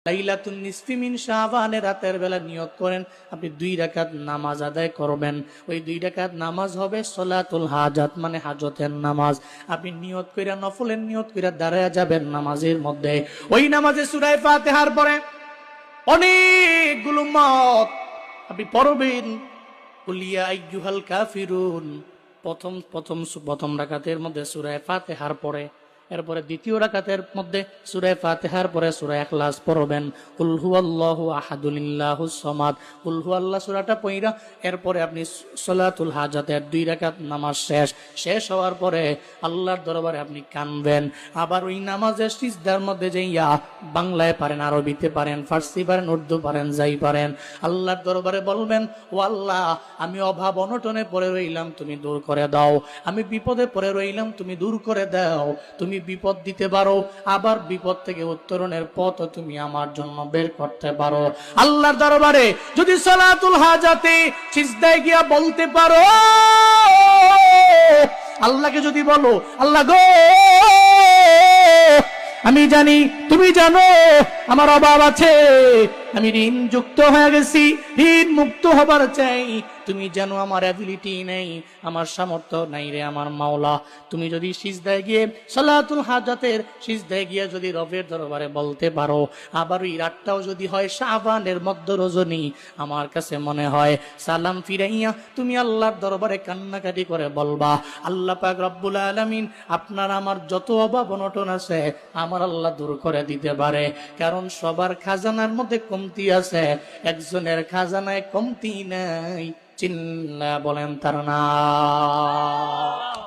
লাইলাতুন নিসফি মিন শাবানের রাতের বেলা নিয়ত করেন আপনি 2 রাকাত নামাজ আদায় করবেন। ওই 2 রাকাত নামাজ হবে সলাতুল হাজাত, মানে হাজতের নামাজ। আপনি নিয়ত কইরা, নফলের নিয়ত কইরা দাঁড়ায়া যাবেন নামাজের মধ্যে। ওই নামাজে সূরা ফাতিহার পরে অনেকগুলো মত আপনি পড়বেন। কুল ইয়া আইয়ুহাল কাফিরুন প্রথম রাকাতের মধ্যে সূরা ফাতিহার পরে, এরপরে দ্বিতীয় রাকাতের মধ্যে সূরা ফাতিহার পরে সূরা ইখলাস পড়বেন। কুল হুয়াল্লাহু আহাদুল্লাহুস সামাদ, কুল হুয়াল্লাহ সূরাটা পড়া এরপরে আপনি সলাতুল হাজাতের 2 রাকাত নামাজ শেষ হওয়ার পরে আল্লাহর দরবারে আপনি কানবেন। আবার ওই নামাজের সিজদার মধ্যে যাইয়া, বাংলায় পারেন, আরবিতে পারেন, ফার্সি পারেন, উর্দু পারেন, যাই পারেন, আল্লাহর দরবারে বলবেন, ও আল্লাহ, আমি অভাব অনটনে পড়ে রইলাম, তুমি দূর করে দাও। আমি বিপদে পড়ে রইলাম, তুমি দূর করে দাও। তুমি বিপদ দিতে পারো, আবার বিপদ থেকে উত্তরণের পথ তুমি আমার জন্য বের করতে পারো। আল্লাহর দরবারে যদি সলাতুল হাজাতে সিজদায় গিয়া বলতে পারো, আল্লাহকে যদি বলো, আল্লাহ গো, আমি জানি তুমি জানো আমার অভাব আছে, আমি ঋণ যুক্ত হয়ে গেছি, ঋণ মুক্ত হবার চাই। তুমি জানো আমার অ্যাবিলিটি নেই, আমার সামর্থ্য নাই রে আমার মাওলা। তুমি যদি সিজদায় গিয়ে সালাতুল হাজাতের সিজদায় গিয়ে যদি রবের দরবারে বলতে পারো, আবার ওই রাতটাও যদি হয় শাবানের মধ্য রজনী, আমার কাছে মনে হয় সালাম ফিরাইয়া তুমি আল্লাহর দরবারে কান্নাকাটি করে বলবা, আল্লাহ পাক রব্বুল আলামিন আপনার আমার যত অভাব অনটন আছে আমার আল্লাহ দূর করে দিতে পারে। কারণ সবার খাজানার মধ্যে কমতি আছে, একজনের খাজানায় কমতি নাই। চিল্লা বলেন তার নাম।